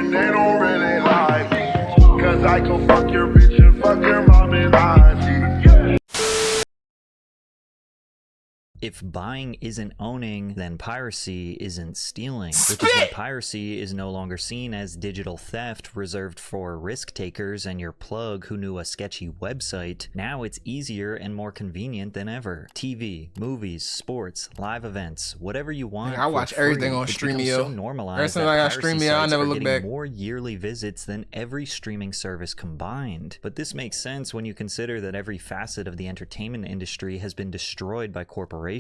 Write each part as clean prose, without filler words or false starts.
and they don't really like me. Cause I can fuck your bitch and fuck your mom and auntie. If buying isn't owning, then piracy isn't stealing, which is why piracy is no longer seen as digital theft reserved for risk takers and your plug who knew a sketchy website. Now it's easier and more convenient than ever. TV, movies, sports, live events, whatever you want. I watch everything on Streamio. So normalized that I got Streamio, I never look back. More yearly visits than every streaming service combined. But this makes sense when you consider that every facet of the entertainment industry has been destroyed by corporations.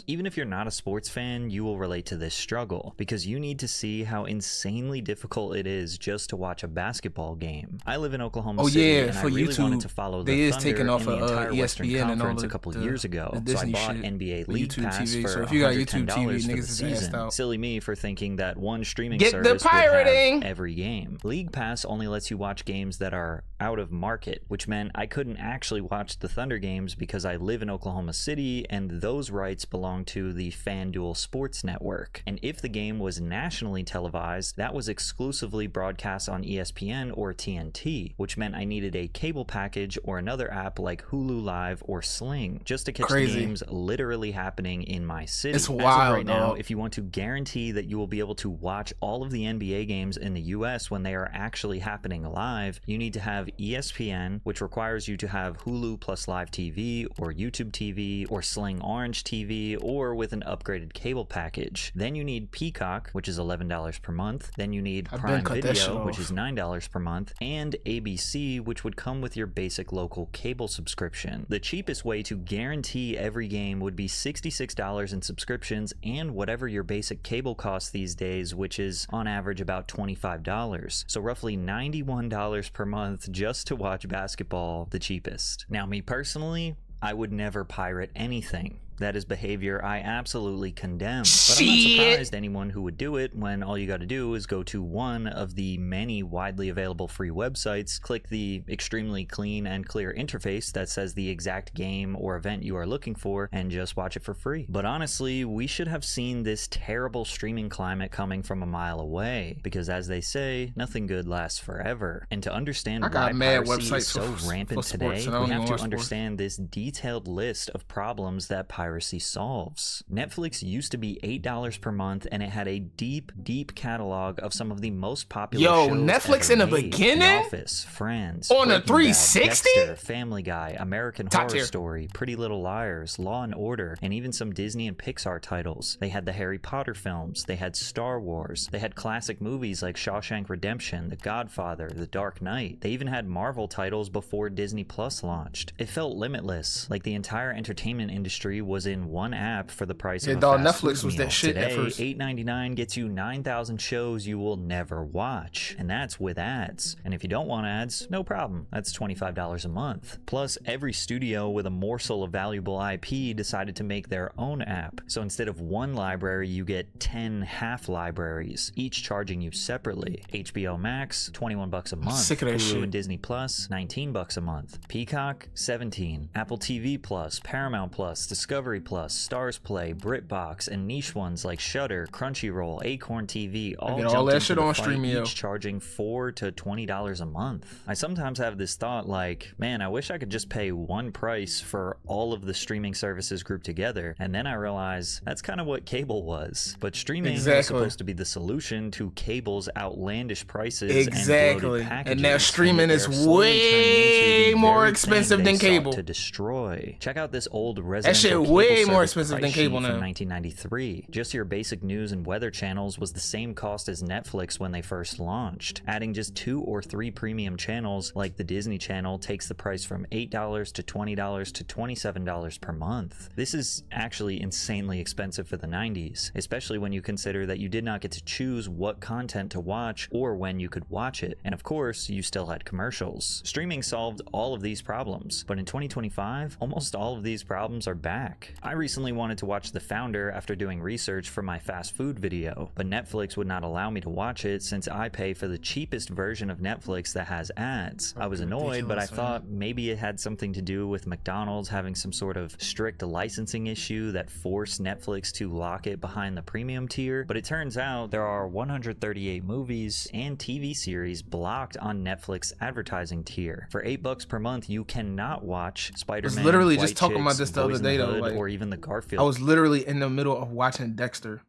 Even if you're not a sports fan, you will relate to this struggle, because you need to see how insanely difficult it is just to watch a basketball game. I live in Oklahoma City, and I really wanted to follow the Thunder in the entire Western Conference a couple years ago, so I bought NBA League Pass for $110 for the season. Silly me for thinking that one streaming service would have every game. League Pass only lets you watch games that are out of market, which meant I couldn't actually watch the Thunder games because I live in Oklahoma City, and those rights belong to the FanDuel Sports Network. And if the game was nationally televised, that was exclusively broadcast on ESPN or TNT, which meant I needed a cable package or another app like Hulu Live or Sling just to catch the games literally happening in my city. It's wild, right now, if you want to guarantee that you will be able to watch all of the NBA games in the US when they are actually happening live, you need to have ESPN, which requires you to have Hulu plus Live TV or YouTube TV or Sling Orange TV, or with an upgraded cable package. Then you need Peacock, which is $11 per month. Then you need Prime Video, which is $9 per month, and ABC, which would come with your basic local cable subscription. The cheapest way to guarantee every game would be $66 in subscriptions and whatever your basic cable costs these days, which is on average about $25. So roughly $91 per month just to watch basketball, the cheapest. Now, me personally, I would never pirate anything. That is behavior I absolutely condemn. But I'm not surprised anyone who would do it when all you got to do is go to one of the many widely available free websites, click the extremely clean and clear interface that says the exact game or event you are looking for, and just watch it for free. But honestly, we should have seen this terrible streaming climate coming from a mile away, because as they say, nothing good lasts forever. And to understand why piracy is so rampant today, we have to understand this detailed list of problems that piracy solves. Netflix used to be $8 per month, and it had a deep catalog of some of the most popular shows Netflix ever in the made. beginning? The Office, Friends, on a Breaking Bad, 360? Dexter, Family Guy, American Horror Story, Pretty Little Liars, Law and Order, and even some Disney and Pixar titles. They had the Harry Potter films, they had Star Wars, they had classic movies like Shawshank Redemption, The Godfather, The Dark Knight. They even had Marvel titles before Disney Plus launched. It felt limitless, like the entire entertainment industry was in one app for the price of a fast Netflix food was meal. that shit Today, at first. $8.99 gets you 9,000 shows you will never watch, and that's with ads. And if you don't want ads, no problem. That's $25 a month. Plus, every studio with a morsel of valuable IP decided to make their own app. So instead of one library, you get 10 half libraries, each charging you separately. HBO Max, $21 a month. Sick of that Hulu shit. and Disney Plus, $19 a month. Peacock, $17. Apple TV Plus, Paramount Plus, Discovery Plus, Stars Play, BritBox, and niche ones like Shudder, Crunchyroll, Acorn TV, all that shit on Streamio, each charging $4 to $20 a month. I sometimes have this thought like, man, I wish I could just pay one price for all of the streaming services grouped together, and then I realize that's kind of what cable was. But streaming is supposed to be the solution to cable's outlandish prices and bloated packages. And now streaming is way more expensive than cable. To destroy. Check out this old residential that shit way more expensive than cable now. From 1993. Just your basic news and weather channels was the same cost as Netflix when they first launched. Adding just 2 or 3 premium channels like the Disney Channel takes the price from $8 to $20 to $27 per month. This is actually insanely expensive for the 90s, especially when you consider that you did not get to choose what content to watch or when you could watch it. And of course, you still had commercials. Streaming solved all of these problems, but in 2025, almost all of these problems are back. back. I recently wanted to watch The Founder after doing research for my fast food video, but Netflix would not allow me to watch it since I pay for the cheapest version of Netflix that has ads. I was annoyed, but I thought maybe it had something to do with McDonald's having some sort of strict licensing issue that forced Netflix to lock it behind the premium tier, but it turns out there are 138 movies and TV series blocked on Netflix advertising tier. For $8 per month, you cannot watch Spider-Man, I was literally White just talking Chicks, about this the Boys other in day, the though. Hood, Like, or even the Garfield. I was literally in the middle of watching Dexter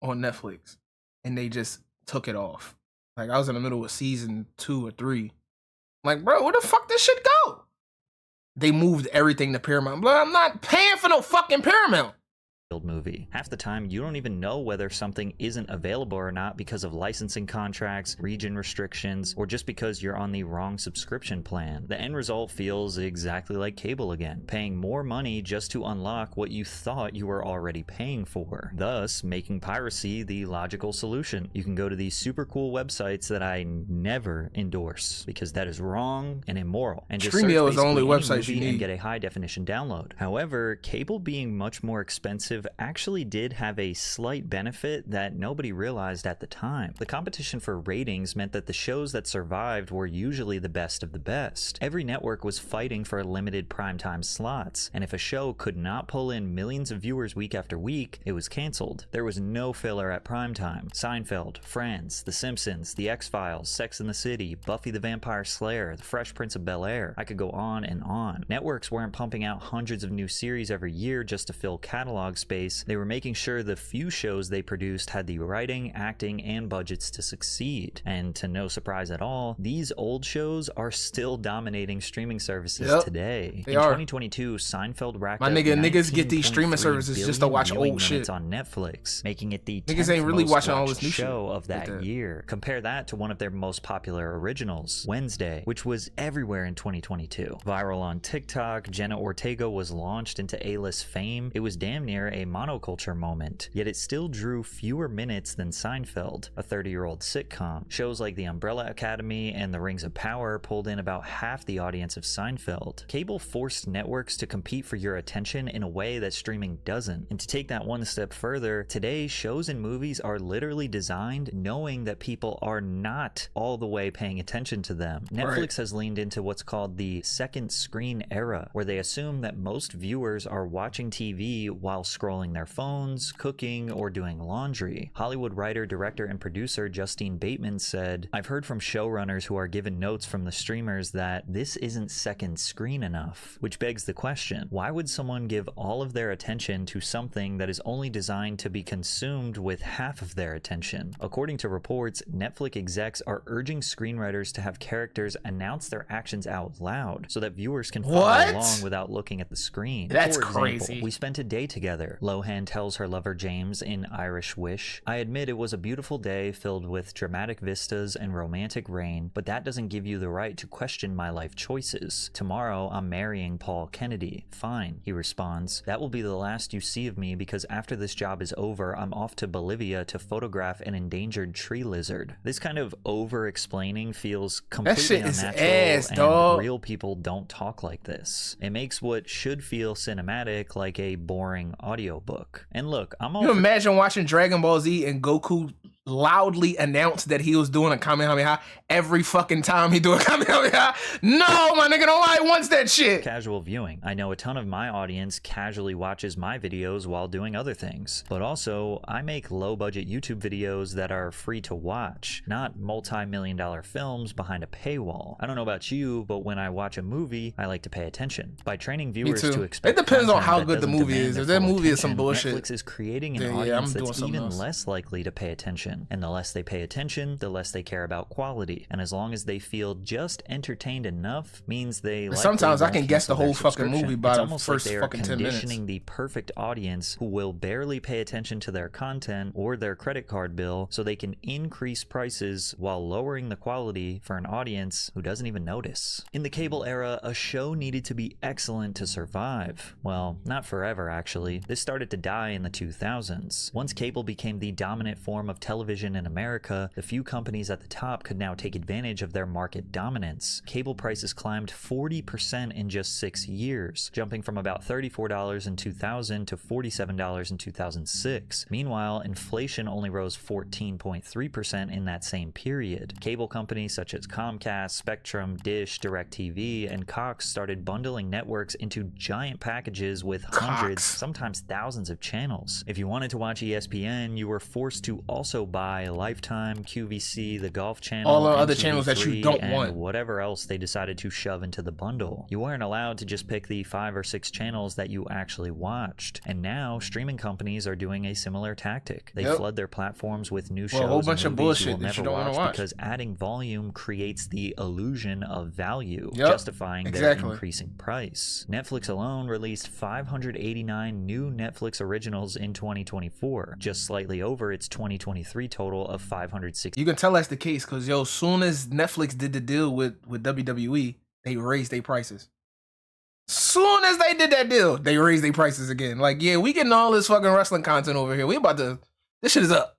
on Netflix, and they just took it off. Like, I was in the middle of season 2 or 3. Like, bro, where the fuck this shit go? They moved everything to Paramount. Bro, I'm not paying for no fucking Paramount. Movie. Half the time, you don't even know whether something isn't available or not because of licensing contracts, region restrictions, or just because you're on the wrong subscription plan. The end result feels exactly like cable again, paying more money just to unlock what you thought you were already paying for, thus making piracy the logical solution. You can go to these super cool websites that I never endorse because that is wrong and immoral, and just Streamio search is the only basically any website you movie and need. get a high definition download. However, cable being much more expensive actually did have a slight benefit that nobody realized at the time. The competition for ratings meant that the shows that survived were usually the best of the best. Every network was fighting for limited primetime slots, and if a show could not pull in millions of viewers week after week, it was canceled. There was no filler at primetime. Seinfeld, Friends, The Simpsons, The X-Files, Sex and the City, Buffy the Vampire Slayer, The Fresh Prince of Bel-Air. I could go on and on. Networks weren't pumping out hundreds of new series every year just to fill catalog space. They were making sure the few shows they produced had the writing, acting, and budgets to succeed. And to no surprise at all, these old shows are still dominating streaming services today. In 2022, Seinfeld racked up niggas get these streaming services just to watch viewing old minutes shit on Netflix, making it the niggas ain't really watching all this new show shit of that year. Compare that to one of their most popular originals, Wednesday, which was everywhere in 2022. Viral on TikTok, Jenna Ortega was launched into A-list fame. It was damn near a monoculture moment, yet it still drew fewer minutes than Seinfeld, a 30-year-old sitcom. Shows like The Umbrella Academy and The Rings of Power pulled in about half the audience of Seinfeld. Cable forced networks to compete for your attention in a way that streaming doesn't. And to take that one step further, today shows and movies are literally designed knowing that people are not all the way paying attention to them. Netflix has leaned into what's called the second screen era, where they assume that most viewers are watching TV while scrolling their phones, cooking, or doing laundry. Hollywood writer, director, and producer Justine Bateman said, "I've heard from showrunners who are given notes from the streamers that this isn't second screen enough," which begs the question, why would someone give all of their attention to something that is only designed to be consumed with half of their attention? According to reports, Netflix execs are urging screenwriters to have characters announce their actions out loud so that viewers can follow along without looking at the screen. That's For example, crazy. we spent a day together. Lohan tells her lover James in Irish Wish, "I admit it was a beautiful day filled with dramatic vistas and romantic rain, but that doesn't give you the right to question my life choices. Tomorrow I'm marrying Paul Kennedy." "Fine," he responds. "That will be the last you see of me because after this job is over, I'm off to Bolivia to photograph an endangered tree lizard." This kind of over-explaining feels completely unnatural, and real people don't talk like this. It makes what should feel cinematic like a boring audiobook. And look, I'm all You imagine watching Dragon Ball Z and Goku loudly announced that he was doing a Kamehameha every fucking time he do a Kamehameha? No, my nigga, nobody wants that shit. Casual viewing. I know a ton of my audience casually watches my videos while doing other things, but also I make low-budget YouTube videos that are free to watch, not multi-million-dollar films behind a paywall. I don't know about you, but when I watch a movie, I like to pay attention. By training viewers to expect it depends on how that good the doesn't movie demand is. their If that full movie is some attention, bullshit, Netflix is creating an then, audience I'm doing that's something even else. less likely to pay attention. And the less they pay attention, the less they care about quality. And as long as they feel just entertained enough, means they likely sometimes I won't can guess the cancel their whole fucking movie subscription. by It's the almost first like they are fucking 10 minutes. conditioning the perfect audience who will barely pay attention to their content or their credit card bill so they can increase prices while lowering the quality for an audience who doesn't even notice. In the cable era, a show needed to be excellent to survive. Well, not forever actually. This started to die in the 2000s. Once cable became the dominant form of television television in America, the few companies at the top could now take advantage of their market dominance. Cable prices climbed 40% in just 6 years, jumping from about $34 in 2000 to $47 in 2006. Meanwhile, inflation only rose 14.3% in that same period. Cable companies such as Comcast, Spectrum, Dish, DirecTV, and Cox started bundling networks into giant packages with hundreds, sometimes thousands of channels. If you wanted to watch ESPN, you were forced to also buy Lifetime, QVC, the Golf Channel, all the other MTV3, channels that you don't and want, whatever else they decided to shove into the bundle. You weren't allowed to just pick the 5 or 6 channels that you actually watched. And now streaming companies are doing a similar tactic. They flood their platforms with new shows, a whole bunch and of movies bullshit you will that never you don't want to watch, because adding volume creates the illusion of value, justifying their increasing price. Netflix alone released 589 new Netflix originals in 2024, just slightly over its 2023 total of 560. You can tell that's the case because, yo, soon as Netflix did the deal with WWE, they raised their prices. Soon as they did that deal, they raised their prices again. Like, yeah, we getting all this fucking wrestling content over here. This shit is up.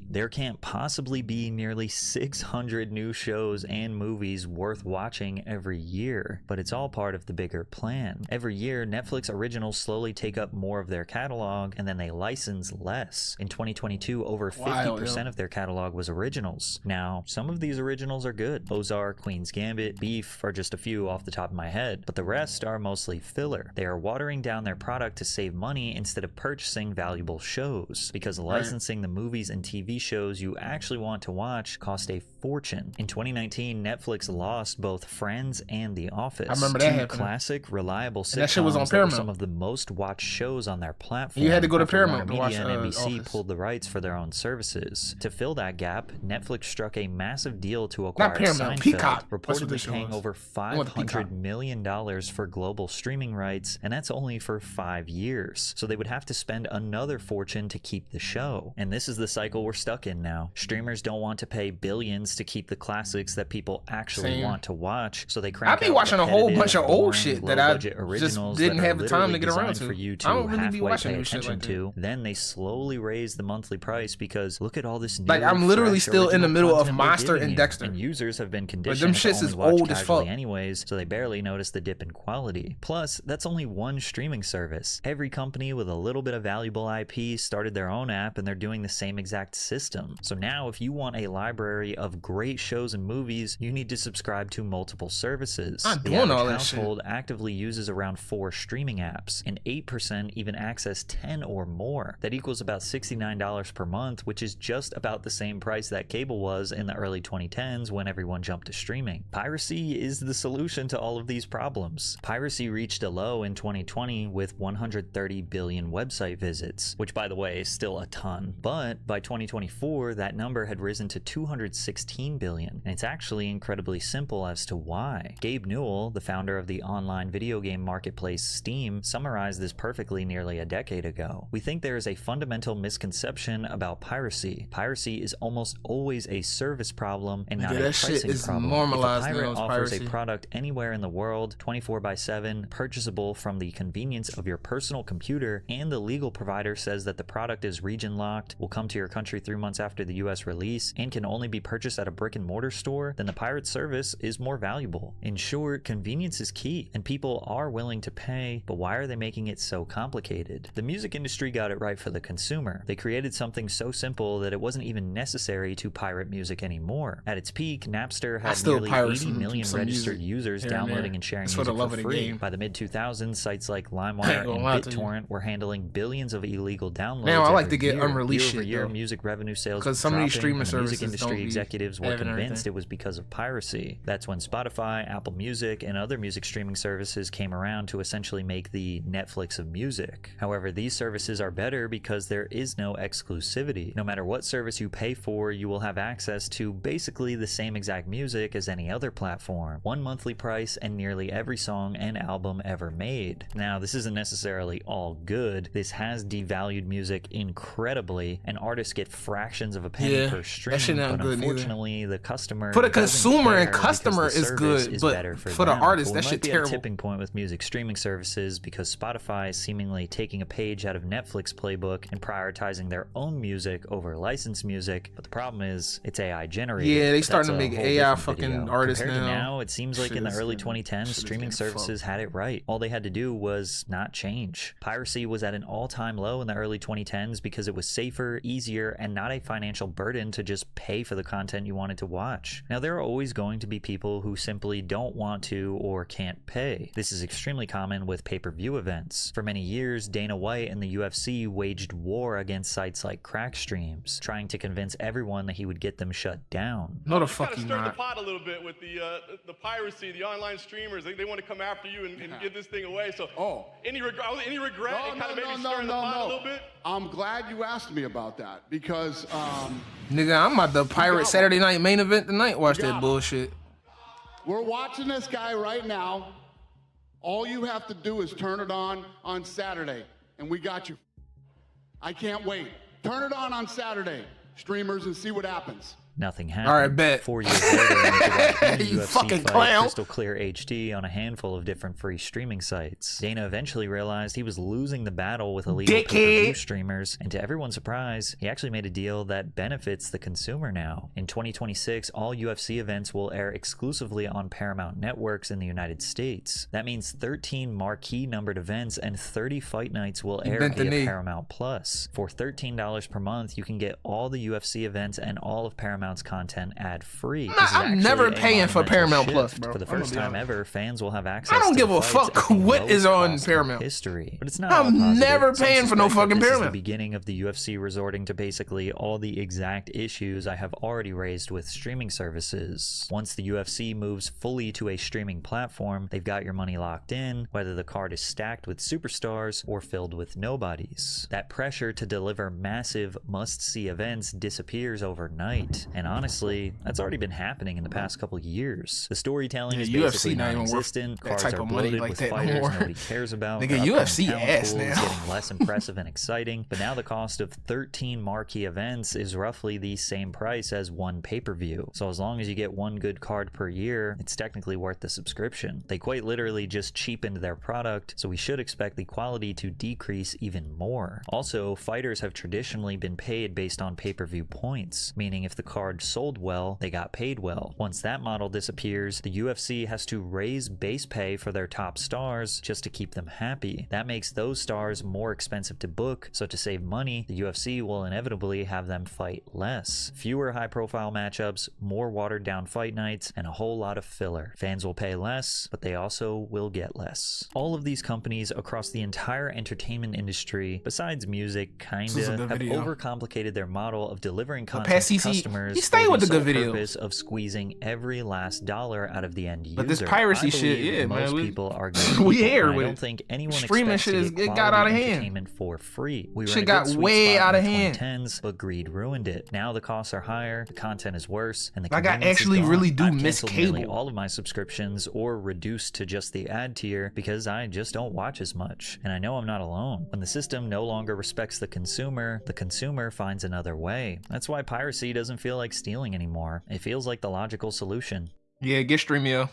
There can't possibly be nearly 600 new shows and movies worth watching every year, but it's all part of the bigger plan. Every year, Netflix originals slowly take up more of their catalog, and then they license less. In 2022, over 50% of their catalog was originals. Now, some of these originals are good. Ozark, Queen's Gambit, Beef are just a few off the top of my head, but the rest are mostly filler. They are watering down their product to save money instead of purchasing valuable shows, because licensing the movies and TV shows you actually want to watch cost a fortune. In 2019, Netflix lost both Friends and The Office. I remember that happening. Classic, reliable sitcoms that shit was on Paramount. Some of the most watched shows on their platform. You had to go to After Paramount Warner to watch Media and NBC Office. pulled the rights for their own services. To fill that gap, Netflix struck a massive deal to acquire Paramount, Seinfeld, Peacock. reportedly paying over $500 million for global streaming rights, and that's only for 5 years. So they would have to spend another fortune to keep the show. And this is the cycle we're stuck in now. Streamers don't want to pay billions to keep the classics that people actually want to watch, so they crank I be watching a whole bunch of old shit that I just didn't have the time to get around to. For you to I don't really be halfway watching pay new shit attention like to. Then they slowly raise the monthly price because look at all this new, like, I'm literally fresh, still in the middle of original content Monster we're and giving Dexter. you. And users have been conditioned them to shits only is watch old as casually fuck. anyways, so they barely notice the dip in quality. Plus, that's only one streaming service. Every company with a little bit of valuable IP started their own app, and they're doing the same exact system. So now if you want a library of great shows and movies, you need to subscribe to multiple services. I'm The doing average all that shit. household actively uses around 4 streaming apps, and 8% even access 10 or more. That equals about $69 per month, which is just about the same price that cable was in the early 2010s when everyone jumped to streaming. Piracy is the solution to all of these problems. Piracy reached a low in 2020 with 130 billion website visits, which by the way is still a ton. But by 2024, that number had risen to 216 billion, and it's actually incredibly simple as to why. Gabe Newell, the founder of the online video game marketplace Steam, summarized this perfectly nearly a decade ago. We think there is a fundamental misconception about piracy. Piracy is almost always a service problem and not a pricing problem. Normalized if a pirate now, offers piracy. a product anywhere in the world, 24/7, purchasable from the convenience of your personal computer, and the legal provider says that the product is region locked, will come to your country 3 months after the US release, and can only be purchased at a brick and mortar store, then the pirate service is more valuable. In short, convenience is key, and people are willing to pay, but why are they making it so complicated? The music industry got it right for the consumer. They created something so simple that it wasn't even necessary to pirate music anymore. At its peak, Napster had nearly 80 million registered users downloading and sharing music for free. By the mid-2000s, sites like LimeWire and BitTorrent were handling billions of illegal downloads. Now I like every to get year. unreleased shit, Year-over-year, though, music revenue sales because some of these streaming and the music services industry don't be executives were having convinced everything. it was because of piracy. That's when Spotify, Apple Music, and other music streaming services came around to essentially make the Netflix of music. However, these services are better because there is no exclusivity. No matter what service you pay for, you will have access to basically the same exact music as any other platform. One monthly price and nearly every song and album ever made. Now, this isn't necessarily all good. This has devalued music incredibly, and artists artists get fractions of a penny per stream, that shit not but good neither. unfortunately the customer For the doesn't consumer and care customer because the is service good, is but better for the them. artist, But that we shit might be terrible. at a tipping point with music streaming services because Spotify is seemingly taking a page out of Netflix playbook and prioritizing their own music over licensed music, but the problem is it's AI generated. Yeah, they But starting to that's a make whole AI different fucking video. artists Compared to now. now, it seems like Shit in the is early getting- 2010s, shit is streaming getting services had it right. All they had to do was not change. Piracy was at an all-time low in the early 2010s because it was safer, easier, and not a financial burden to just pay for the content you wanted to watch. Now, there are always going to be people who simply don't want to or can't pay. This is extremely common with pay-per-view events. For many years, Dana White and the UFC waged war against sites like Crack Streams, trying to convince everyone that he would get them shut down. No, the You fuck gotta you stir the not. pot a little bit with the piracy, the online streamers. They want to come after you and give this thing away. So, any regret? It kind of maybe stirring the pot a little bit. I'm glad you asked me about that because Nigga, I'm about to pirate Saturday night main event tonight. Watch that bullshit. we're watching this guy right now. All you have to do is turn it on Saturday, and we got you. I can't wait. Turn it on Saturday, streamers, and see what happens. Nothing happened. All right, bet. 4 years later, you could watch any You UFC fucking fight clown. crystal clear HD on a handful of different free streaming sites. Dana eventually realized he was losing the battle with illegal pay-per-view Dickhead. streamers, and to everyone's surprise, he actually made a deal that benefits the consumer now. In 2026, all UFC events will air exclusively on Paramount networks in the United States. That means 13 marquee numbered events and 30 fight nights will air bent the via knee. Paramount Plus. For $13 per month, you can get all the UFC events and all of Paramount's content ad-free. This is I'm actually never a paying for monumental Paramount shift. Plus, bro. For the I'm gonna first be time honest. ever, fans will have access I don't to give the a fights fuck at the what lowest is on cost in Paramount. history. But it's not I'm all positive. never Some paying for no suspect that fucking this is Paramount. the beginning of the UFC resorting to basically all the exact issues I have already raised with streaming services. Once the UFC moves fully to a streaming platform, they've got your money locked in, whether the card is stacked with superstars or filled with nobodies. That pressure to deliver massive must-see events disappears overnight. And honestly, that's already been happening in the past couple years. The storytelling is UFC basically not even worth non-existent. that Cards type are of money bloated like with that no fighters more. nobody cares about. Nigga, Their upcoming UFC talent ass pool is now. getting less impressive and exciting, but now the cost of 13 marquee events is roughly the same price as one pay-per-view. So as long as you get one good card per year, it's technically worth the subscription. They quite literally just cheapened their product, so we should expect the quality to decrease even more. Also, fighters have traditionally been paid based on pay-per-view points, meaning if the card sold well, they got paid well. Once that model disappears, the UFC has to raise base pay for their top stars just to keep them happy. That makes those stars more expensive to book, so to save money, the UFC will inevitably have them fight less. Fewer high-profile matchups, more watered-down fight nights, and a whole lot of filler. Fans will pay less, but they also will get less. All of these companies across the entire entertainment industry, besides music, This is a kinda good have video. overcomplicated their model of delivering content Pat to CC, customers he stayed for with the good sole videos. purpose of squeezing every last dollar out of the end user. But this piracy I shit, believe yeah, man, most we- people are good we people, here and with I it. don't think anyone Streaming expects shit to is- get it got quality out of hand. entertainment for free. We were Shit in a got good sweet way spot out in of the hand. 2010s, but greed ruined it. Now the costs are higher, the content is worse, and the Like, I convenience is actually gone. really do I've miss canceled nearly cable. all of my subscriptions or reduced to just the ad tier because I just don't watch as much. And I know I'm not alone. When the system no longer respects the consumer finds another way. That's why piracy doesn't feel like stealing anymore. It feels like the logical solution. Yeah, get Streamio.